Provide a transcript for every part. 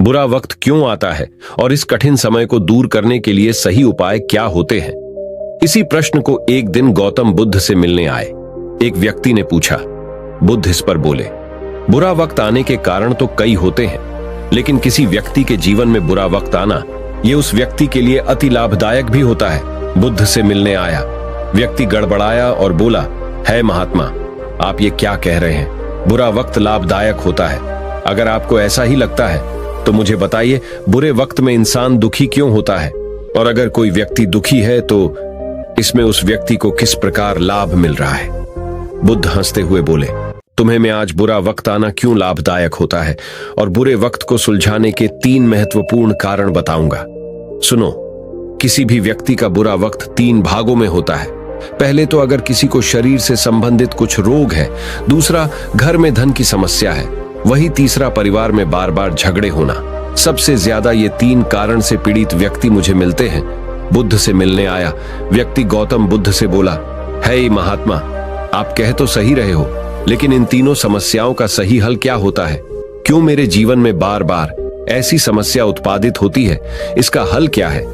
बुरा वक्त क्यों आता है और इस कठिन समय को दूर करने के लिए सही उपाय क्या होते हैं? इसी प्रश्न को एक दिन गौतम बुद्ध से मिलने आए एक व्यक्ति ने पूछा। बुद्ध इस पर बोले, बुरा वक्त आने के कारण तो कई होते हैं, लेकिन किसी व्यक्ति के जीवन में बुरा वक्त आना ये उस व्यक्ति के लिए अति लाभदायक भी होता है। बुद्ध से मिलने आया व्यक्ति गड़बड़ाया और बोला, है महात्मा, आप ये क्या कह रहे हैं? बुरा वक्त लाभदायक होता है। अगर आपको ऐसा ही लगता है तो मुझे बताइए, बुरे वक्त में इंसान दुखी क्यों होता है? और अगर कोई व्यक्ति दुखी है तो इसमें उस व्यक्ति को किस प्रकार लाभ मिल रहा है? बुद्ध हंसते हुए बोले, तुम्हें मैं आज बुरा वक्त आना क्यों लाभदायक होता है और बुरे वक्त को सुलझाने के 3 महत्वपूर्ण कारण बताऊंगा। सुनो, किसी भी व्यक्ति का बुरा वक्त 3 भागों में होता है। पहले तो अगर किसी को शरीर से संबंधित कुछ रोग है, दूसरा घर में धन की समस्या है, वही तीसरा परिवार में बार बार झगड़े होना। सबसे ज्यादा ये 3 कारण से पीड़ित व्यक्ति मुझे मिलते हैं। बुद्ध से मिलने आया व्यक्ति गौतम बुद्ध से बोला, हे महात्मा, आप कह तो सही रहे हो, लेकिन इन तीनों समस्याओं का सही हल क्या होता है? क्यों मेरे जीवन में बार बार ऐसी समस्या उत्पादित होती है? इसका हल क्या है?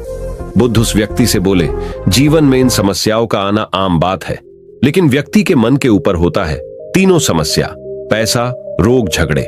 बुद्ध उस व्यक्ति से बोले, जीवन में इन समस्याओं का आना आम बात है, लेकिन व्यक्ति के मन के ऊपर होता है। तीनों समस्या, पैसा, रोग, झगड़े,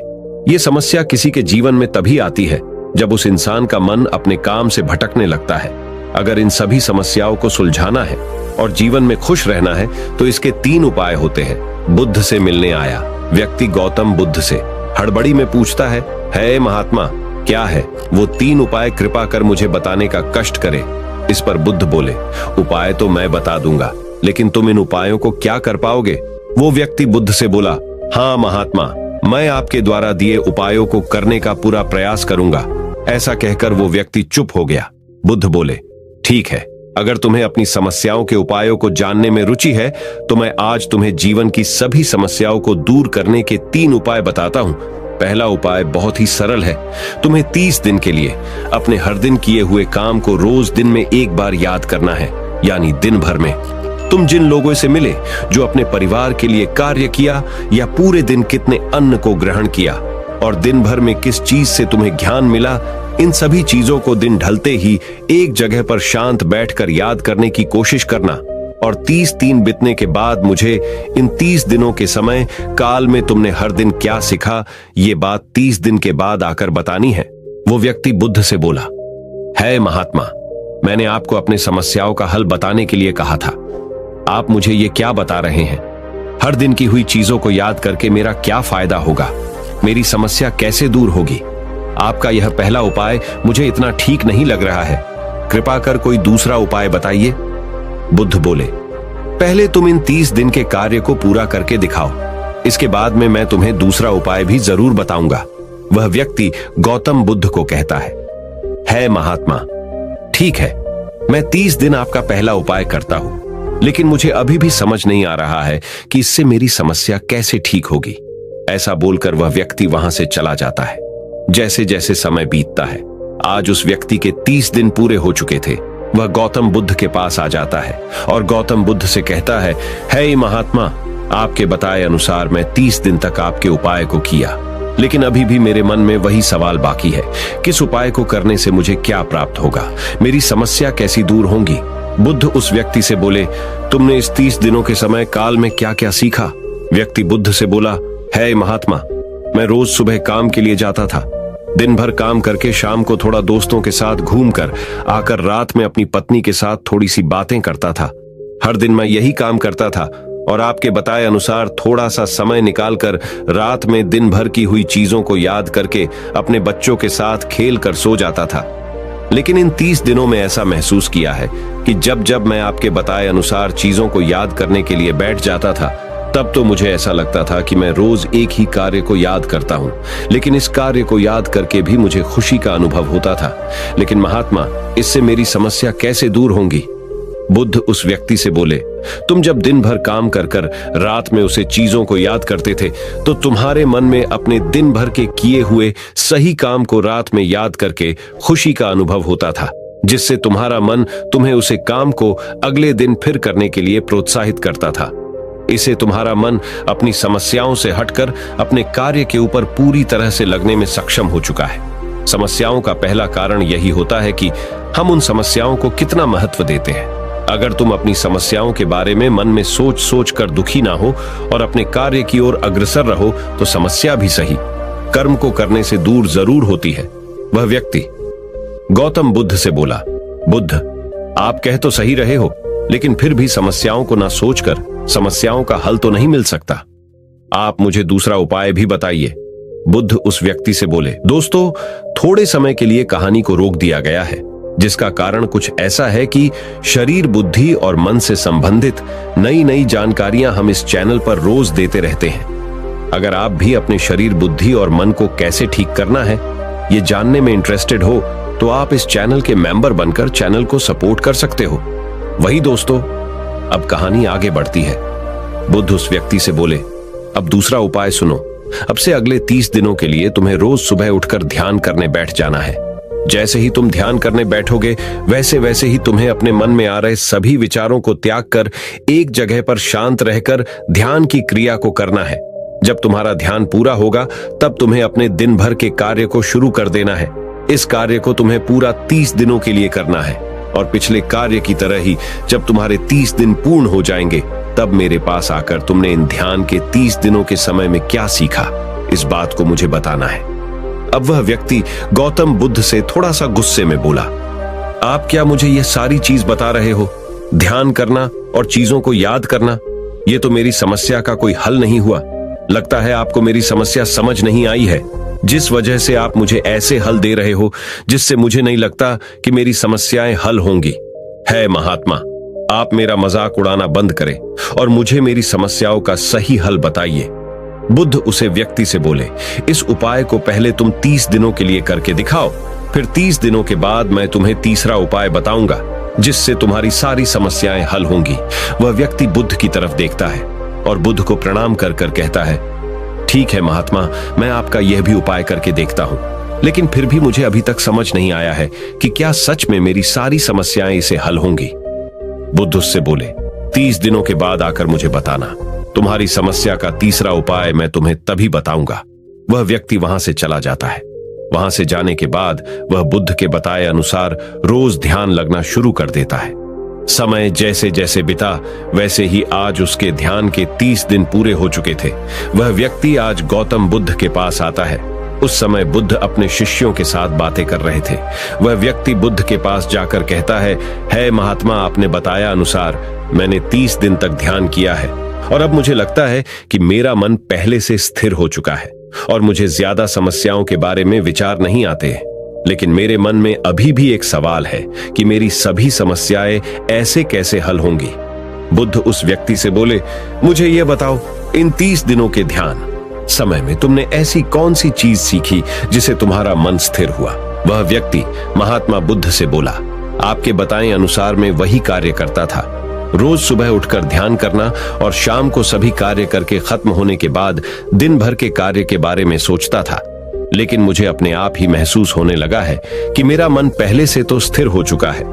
ये समस्या किसी के जीवन में तभी आती है जब उस इंसान का मन अपने काम से भटकने लगता है। अगर इन सभी समस्याओं को सुलझाना है और जीवन में खुश रहना है तो इसके 3 उपाय होते हैं। बुद्ध से मिलने आया व्यक्ति गौतम बुद्ध से हड़बड़ी में पूछता है महात्मा, क्या है वो 3 उपाय? कृपा कर मुझे बताने का कष्ट करे। इस पर बुद्ध बोले, उपाय तो मैं बता दूंगा, लेकिन तुम इन उपायों को क्या कर पाओगे? वो व्यक्ति बुद्ध से बोला, हाँ महात्मा, मैं आपके द्वारा दिए उपायों को करने का पूरा प्रयास करूंगा। ऐसा कहकर वो व्यक्ति चुप हो गया। बुद्ध बोले, ठीक है, अगर तुम्हें अपनी समस्याओं के उपायों को जानने में रुचि है तो मैं आज तुम्हें जीवन की सभी समस्याओं को दूर करने के 3 उपाय बताता हूं। पहला उपाय बहुत ही सरल है। तुम्हें 30 दिन के लिए अपने हर दिन किए हुए काम को रोज दिन में 1 बार याद करना है, यानी दिन भर में तुम जिन लोगों से मिले, जो अपने परिवार के लिए कार्य किया, या पूरे दिन कितने अन्न को ग्रहण किया और दिन भर में किस चीज से तुम्हें ज्ञान मिला, इन सभी चीजों को दिन ढलते ही एक जगह पर शांत बैठकर याद करने की कोशिश करना। और 30 दिन बीतने के बाद मुझे इन 30 दिनों के समय काल में तुमने हर दिन क्या सीखा, ये बात 30 दिन के बाद आकर बतानी है। वो व्यक्ति बुद्ध से बोला, है महात्मा, मैंने आपको अपने समस्याओं का हल बताने के लिए कहा था। आप मुझे ये क्या बता रहे हैं? हर दिन की हुई चीजों को याद करके मेरा क्या फायदा होगा? मेरी समस्या कैसे दूर होगी? आपका यह पहला उपाय मुझे इतना ठीक नहीं लग रहा है। कृपा कर कोई दूसरा उपाय बताइए। बुद्ध बोले, पहले तुम इन 30 दिन के कार्य को पूरा करके दिखाओ, इसके बाद में मैं तुम्हें दूसरा उपाय भी जरूर बताऊंगा। वह व्यक्ति गौतम बुद्ध को कहता है महात्मा, ठीक है, मैं 30 दिन आपका पहला उपाय करता हूं, लेकिन मुझे अभी भी समझ नहीं आ रहा है कि इससे मेरी समस्या कैसे ठीक होगी। ऐसा बोलकर वह व्यक्ति वहां से चला जाता है। जैसे जैसे समय बीतता है, आज उस व्यक्ति के 30 दिन पूरे हो चुके थे। वह गौतम बुद्ध के पास आ जाता है और गौतम बुद्ध से कहता है महात्मा, आपके बताए अनुसार मैं 30 दिन तक आपके उपाय को किया, लेकिन अभी भी मेरे मन में वही सवाल बाकी है, किस उपाय को करने से मुझे क्या प्राप्त होगा? मेरी समस्या कैसी दूर होगी? बुद्ध उस व्यक्ति से बोले, तुमने इस 30 दिनों के समय काल में क्या क्या सीखा? व्यक्ति बुद्ध से बोला, है महात्मा, मैं रोज सुबह काम के लिए जाता था। दिन भर काम करके शाम को थोड़ा दोस्तों के साथ घूमकर आकर रात में अपनी पत्नी के साथ थोड़ी सी बातें करता था। हर दिन मैं यही काम करता था और आपके बताए अनुसार थोड़ा सा समय निकालकर रात में दिन भर की हुई चीजों को याद करके अपने बच्चों के साथ खेल कर सो जाता था। लेकिन इन 30 दिनों में ऐसा महसूस किया है कि जब जब मैं आपके बताए अनुसार चीजों को याद करने के लिए बैठ जाता था, तब तो मुझे ऐसा लगता था कि मैं रोज एक ही कार्य को याद करता हूँ, लेकिन इस कार्य को याद करके भी मुझे खुशी का अनुभव होता था। लेकिन महात्मा, इससे मेरी समस्या कैसे दूर होंगी? बुद्ध उस व्यक्ति से बोले, तुम जब दिन भर काम कर कर रात में उसे चीजों को याद करते थे, तो तुम्हारे मन में अपने दिन भर के किए हुए सही काम को रात में याद करके खुशी का अनुभव होता था, जिससे तुम्हारा मन तुम्हें उसे काम को अगले दिन फिर करने के लिए प्रोत्साहित करता था। इसे तुम्हारा मन अपनी समस्याओं से हटकर अपने कार्य के ऊपर पूरी तरह से लगने में सक्षम हो चुका है। समस्याओं का पहला कारण यही होता है कि हम उन समस्याओं को कितना महत्व देते हैं। अगर तुम अपनी समस्याओं के बारे में मन में सोच सोच कर दुखी ना हो और अपने कार्य की ओर अग्रसर रहो तो समस्या भी सही कर्म को करने से दूर जरूर होती है। वह व्यक्ति गौतम बुद्ध से बोला, बुद्ध, आप कह तो सही रहे हो, लेकिन फिर भी समस्याओं को ना सोचकर समस्याओं का हल तो नहीं मिल सकता। आप मुझे दूसरा उपाय भी बताइए। बुद्ध उस व्यक्ति से बोले, दोस्तों, थोड़े समय के लिए कहानी को रोक दिया गया है, जिसका कारण कुछ ऐसा है कि शरीर, बुद्धि और मन से संबंधित नई नई जानकारियां हम इस चैनल पर रोज देते रहते हैं। अगर आप भी अपने शरीर, बुद्धि और मन को कैसे ठीक करना है ये जानने में इंटरेस्टेड हो तो आप इस चैनल के मेंबर बनकर चैनल को सपोर्ट कर सकते हो। वही दोस्तों, अब कहानी आगे बढ़ती है। बुद्ध उस व्यक्ति से बोले, अब दूसरा उपाय सुनो। अब से अगले 30 दिनों के लिए तुम्हें रोज सुबह उठकर ध्यान करने बैठ जाना है। जैसे ही तुम ध्यान करने बैठोगे वैसे वैसे ही तुम्हें अपने मन में आ रहे सभी विचारों को त्याग कर एक जगह पर शांत रहकर ध्यान की क्रिया को करना है। जब तुम्हारा ध्यान पूरा होगा तब तुम्हें अपने दिन भर के कार्य को शुरू कर देना है। इस कार्य को तुम्हें पूरा 30 दिनों के लिए करना है और पिछले कार्य की तरह ही जब तुम्हारे 30 दिन पूर्ण हो जाएंगे तब मेरे पास आकर तुमने इन ध्यान के 30 दिनों के समय में क्या सीखा, इस बात को मुझे बताना है। अब वह व्यक्ति गौतम बुद्ध से थोड़ा सा गुस्से में बोला, आप क्या मुझे यह सारी चीज बता रहे हो? ध्यान करना और चीजों को याद करना, यह तो मेरी समस्या का कोई हल नहीं हुआ। लगता है आपको मेरी समस्या समझ नहीं आई है, जिस वजह से आप मुझे ऐसे हल दे रहे हो जिससे मुझे नहीं लगता कि मेरी समस्याएं हल होंगी। है महात्मा, आप मेरा मजाक उड़ाना बंद करें और मुझे मेरी समस्याओं का सही हल बताइए। बुद्ध उसे व्यक्ति से बोले, इस उपाय को पहले तुम 30 दिनों के लिए करके दिखाओ, फिर 30 दिनों के बाद मैं तुम्हें तीसरा उपाय बताऊंगा जिससे तुम्हारी सारी समस्याएं हल होंगी। वह व्यक्ति बुद्ध की तरफ देखता है और बुद्ध को प्रणाम कर कर कहता है, ठीक है महात्मा, मैं आपका यह भी उपाय करके देखता हूं, लेकिन फिर भी मुझे अभी तक समझ नहीं आया है कि क्या सच में मेरी सारी समस्याएं इसे हल होंगी। बुद्ध उससे बोले, 30 दिनों के बाद आकर मुझे बताना। तुम्हारी समस्या का तीसरा उपाय मैं तुम्हें तभी बताऊंगा। वह व्यक्ति वहां से चला जाता है। वहां से जाने के बाद वह बुद्ध के बताए अनुसार रोज ध्यान लगना शुरू कर देता है। समय जैसे जैसे बिता वैसे ही आज उसके ध्यान के 30 दिन पूरे हो चुके थे। वह व्यक्ति आज गौतम बुद्ध के पास आता है। उस समय बुद्ध अपने शिष्यों के साथ बातें कर रहे थे। वह व्यक्ति बुद्ध के पास जाकर कहता है महात्मा, आपने बताया अनुसार मैंने 30 दिन तक ध्यान किया है और अब मुझे लगता है कि मेरा मन पहले से स्थिर हो चुका है और मुझे ज्यादा समस्याओं के बारे में विचार नहीं आते। लेकिन मेरे मन में अभी भी एक सवाल है कि मेरी सभी समस्याएं ऐसे कैसे हल होंगी। बुद्ध उस व्यक्ति से बोले, मुझे यह बताओ, इन 30 दिनों के ध्यान समय में तुमने ऐसी कौन सी चीज सीखी जिसे तुम्हारा मन स्थिर हुआ? वह व्यक्ति महात्मा बुद्ध से बोला, आपके बताए अनुसार मैं वही कार्य करता था। रोज सुबह उठकर ध्यान करना और शाम को सभी कार्य करके खत्म होने के बाद दिन भर के कार्य के बारे में सोचता था। लेकिन मुझे अपने आप ही महसूस होने लगा है कि मेरा मन पहले से तो स्थिर हो चुका है।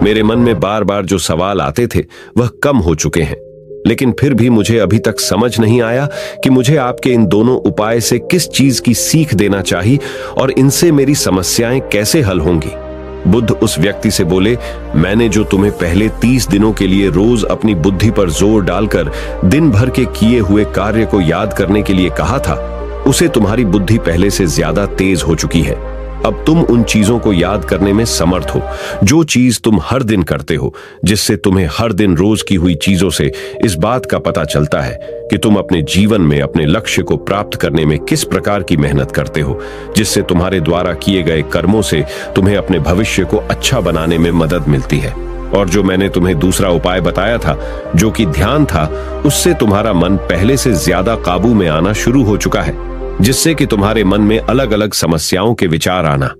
मेरे मन में बार बार जो सवाल आते थे वह कम हो चुके हैं। लेकिन फिर भी मुझे अभी तक समझ नहीं आया कि मुझे आपके इन दोनों उपाय से किस चीज की सीख देना चाहिए और इनसे मेरी समस्याएं कैसे हल होंगी। बुद्ध उस व्यक्ति से बोले, मैंने जो तुम्हें पहले 30 दिनों के लिए रोज अपनी बुद्धि पर जोर डालकर दिन भर के किए हुए कार्य को याद करने के लिए कहा था, उसे तुम्हारी बुद्धि पहले से ज्यादा तेज हो चुकी है। अब तुम उन चीजों को याद करने में समर्थ हो जो चीज तुम हर दिन करते हो, जिससे तुम्हें हर दिन रोज की हुई चीजों से इस बात का पता चलता है कि तुम अपने जीवन में अपने लक्ष्य को प्राप्त करने में किस प्रकार की मेहनत करते हो, जिससे तुम्हारे द्वारा किए गए कर्मों से तुम्हें अपने भविष्य को अच्छा बनाने में मदद मिलती है। और जो मैंने तुम्हें दूसरा उपाय बताया था, जो कि ध्यान था, उससे तुम्हारा मन पहले से ज्यादा काबू में आना शुरू हो चुका है, जिससे कि तुम्हारे मन में अलग अलग समस्याओं के विचार आना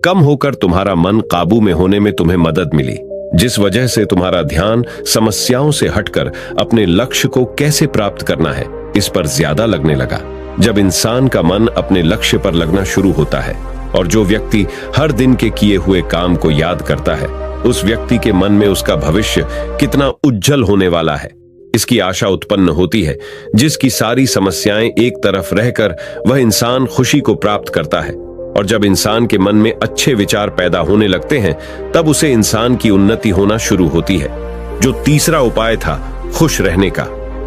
कम होकर तुम्हारा मन काबू में होने में तुम्हें मदद मिली, जिस वजह से तुम्हारा ध्यान समस्याओं से हटकर अपने लक्ष्य को कैसे प्राप्त करना है इस पर ज्यादा लगने लगा। जब इंसान का मन अपने लक्ष्य पर लगना शुरू होता है और जो व्यक्ति हर दिन के किए हुए काम को याद करता है, उस व्यक्ति के मन में उसका भविष्य कितना उज्जवल होने वाला है इसकी आशा उत्पन्न होती है, जिसकी सारी समस्याएं एक तरफ रहकर वह इंसान खुशी को प्राप्त करता है। और जब इंसान के मन में अच्छे विचार पैदा होने लगते हैं तब उसे इंसान की उन्नति होना शुरू होती है। जो तीसरा उपाय था खुश रहने का,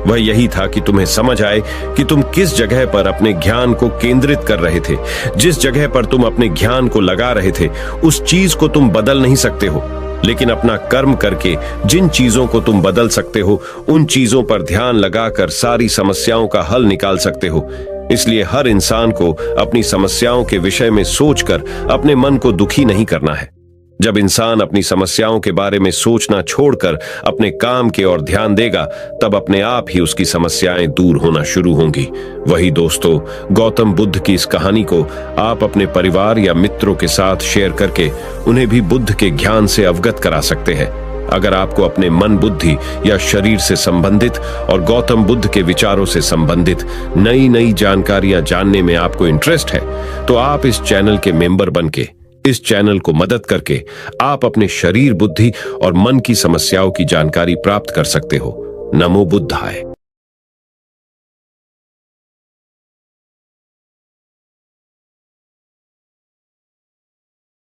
वह यही था कि तुम्हें समझ आए कि तुम किस जगह पर अपने ज्ञान को केंद्रित कर रहे थे। जिस जगह पर तुम अपने ज्ञान को लगा रहे थे उस चीज को तुम बदल नहीं सकते हो, लेकिन अपना कर्म करके जिन चीजों को तुम बदल सकते हो उन चीजों पर ध्यान लगाकर सारी समस्याओं का हल निकाल सकते हो। इसलिए हर इंसान को अपनी समस्याओं के विषय में सोचकर अपने मन को दुखी नहीं करना है। जब इंसान अपनी समस्याओं के बारे में सोचना छोड़कर अपने काम के ओर ध्यान देगा तब अपने आप ही उसकी समस्याएं दूर होना शुरू होंगी। वही दोस्तों, गौतम बुद्ध की इस कहानी को आप अपने परिवार या मित्रों के साथ शेयर करके उन्हें भी बुद्ध के ज्ञान से अवगत करा सकते हैं। अगर आपको अपने मन, बुद्धि या शरीर से संबंधित और गौतम बुद्ध के विचारों से संबंधित नई नई जानकारियां जानने में आपको इंटरेस्ट है तो आप इस चैनल के मेंबर बनके इस चैनल को मदद करके आप अपने शरीर, बुद्धि और मन की समस्याओं की जानकारी प्राप्त कर सकते हो। नमो बुद्धाय।